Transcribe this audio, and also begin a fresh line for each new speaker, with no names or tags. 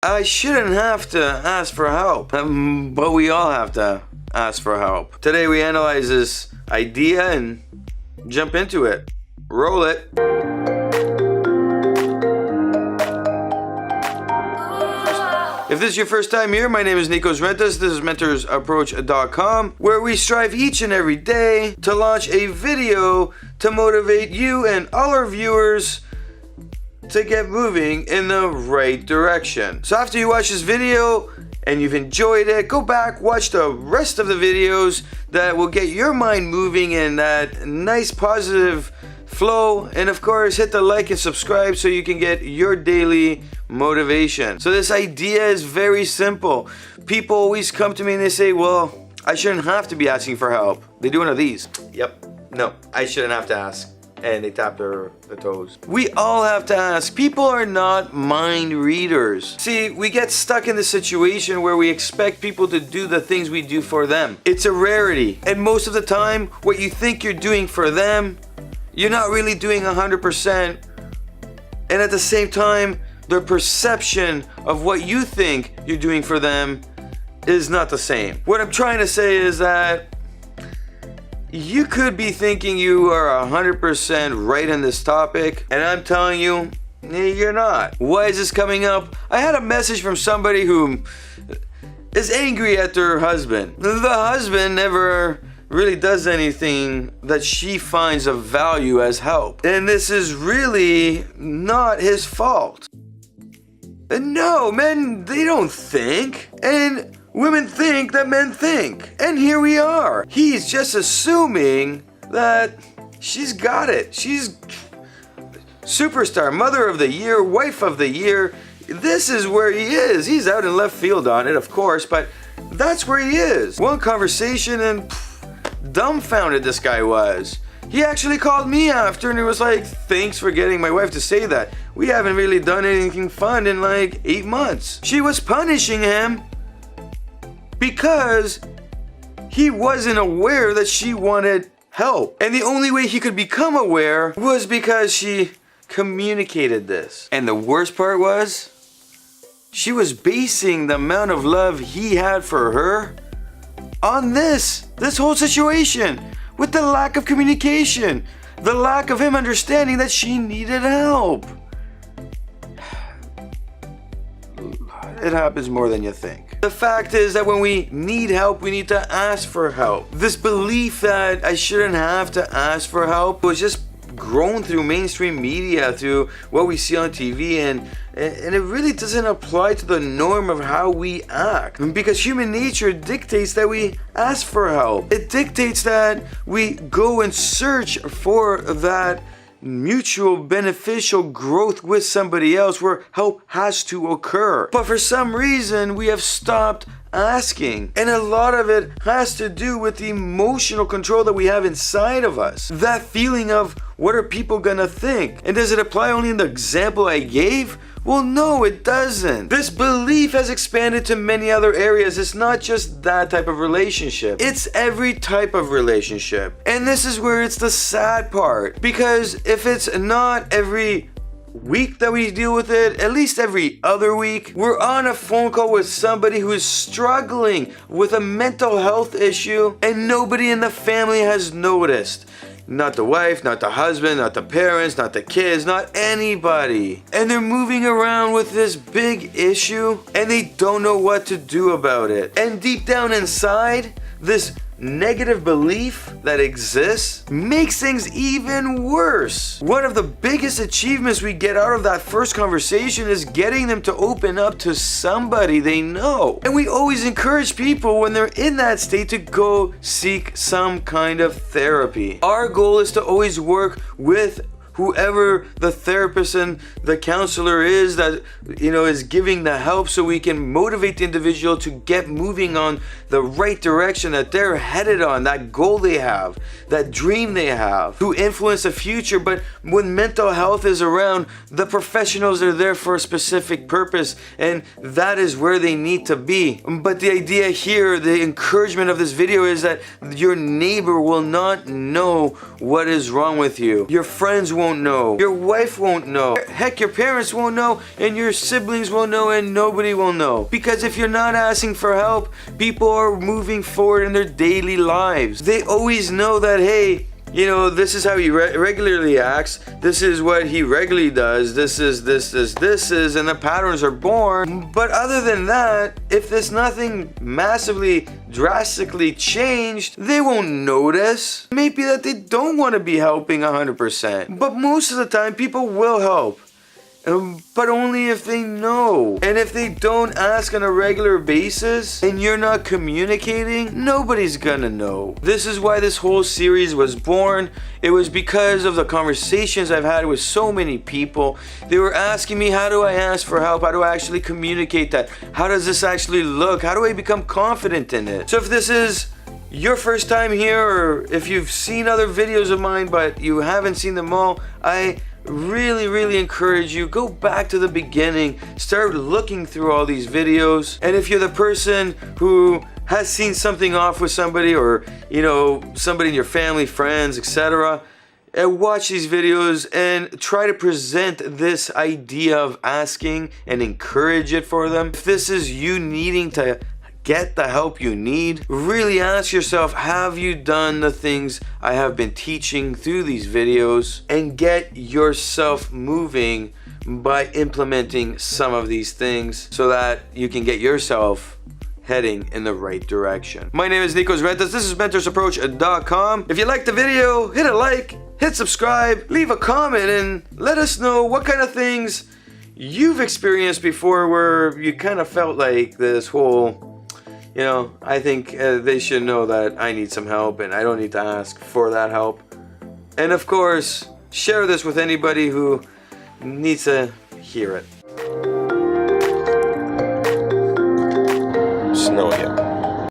I shouldn't have to ask for help, but we all have to ask for help. Today we analyze this idea and jump into it. Roll it. If this is your first time here, my name is Nikos Rentas. This is mentorsapproach.com, where we strive each and every day to launch a video to motivate you and all our viewers to get moving in the right direction. So after you watch this video and you've enjoyed it, go back, watch the rest of the videos that will get your mind moving in that nice positive flow, and of course hit the like and subscribe so you can get your daily motivation. So this idea is very simple. People always come to me and they say, well, I shouldn't have to be asking for help. They do one of these. Yep. No, I shouldn't have to ask. And they tap their toes. We all have to ask. People are not mind readers. See, we get stuck in the situation where we expect people to do the things we do for them. It's a rarity. And most of the time, what you think you're doing for them, you're not really doing 100%. And at the same time, their perception of what you think you're doing for them is not the same. What I'm trying to say is that you could be thinking you are 100% right in this topic, and I'm telling you, you're not. Why is this coming up? I had a message from somebody who is angry at their husband. The husband never really does anything that she finds of value as help. And this is really not his fault. And no, men, they don't think. And women think that men think. And here we are. He's just assuming that she's got it. She's superstar, mother of the year, wife of the year. This is where he is. He's out in left field on it, of course, but that's where he is. One conversation and dumbfounded this guy was. He actually called me after and he was like, thanks for getting my wife to say that. We haven't really done anything fun in like 8 months. She was punishing him because he wasn't aware that she wanted help. And the only way he could become aware was because she communicated this. And the worst part was, she was basing the amount of love he had for her on this whole situation, with the lack of communication, the lack of him understanding that she needed help. It happens more than you think. The fact is that when we need help, we need to ask for help. This belief that I shouldn't have to ask for help was just grown through mainstream media, through what we see on TV, and it really doesn't apply to the norm of how we act. Because human nature dictates that we ask for help. It dictates that we go and search for that mutual beneficial growth with somebody else where help has to occur. But for some reason, we have stopped asking. And a lot of it has to do with the emotional control that we have inside of us. That feeling of, what are people gonna think? And does it apply only in the example I gave? Well, no, it doesn't. This belief has expanded to many other areas. It's not just that type of relationship. It's every type of relationship. And this is where it's the sad part. Because if it's not every week that we deal with it, at least every other week, we're on a phone call with somebody who is struggling with a mental health issue and nobody in the family has noticed. Not the wife, not the husband, not the parents, not the kids, not anybody. And they're moving around with this big issue and they don't know what to do about it. And deep down inside, this negative belief that exists makes things even worse. One of the biggest achievements we get out of that first conversation is getting them to open up to somebody they know. And we always encourage people when they're in that state to go seek some kind of therapy. Our goal is to always work with whoever the therapist and the counselor is that, is giving the help, so we can motivate the individual to get moving on the right direction that they're headed on, that goal they have, that dream they have, to influence the future. But when mental health is around, the professionals are there for a specific purpose, and that is where they need to be. But the idea here, the encouragement of this video, is that your neighbor will not know what is wrong with you. Your friends won't won't know, your wife won't know, heck, your parents won't know, and your siblings won't know, and nobody will know. Because if you're not asking for help, people are moving forward in their daily lives. They always know that, hey, you know, this is how he regularly acts, this is what he regularly does, this is, and the patterns are born. But other than that, if there's nothing massively, drastically changed, they won't notice. Maybe that they don't want to be helping 100%. But most of the time, people will help. But only if they know. And if they don't ask on a regular basis and you're not communicating, nobody's gonna know. This is why this whole series was born. It was because of the conversations I've had with so many people. They were asking me, how do I ask for help? How do I actually communicate that? How does this actually look? How do I become confident in it? So if this is your first time here, or if you've seen other videos of mine but you haven't seen them all, I really encourage you, go back to the beginning, start looking through all these videos. And if you're the person who has seen something off with somebody, or you know, somebody in your family, friends, etc., watch these videos and try to present this idea of asking and encourage it for them. If this is you needing to get the help you need, really ask yourself, have you done the things I have been teaching through these videos? And get yourself moving by implementing some of these things so that you can get yourself heading in the right direction. My name is Nikos Rentas. This is mentorsapproach.com. If you liked the video, hit a like, hit subscribe, leave a comment, and let us know what kind of things you've experienced before where you kind of felt like this whole, you know, I think they should know that I need some help and I don't need to ask for that help. And of course, share this with anybody who needs to hear it.
Snow here.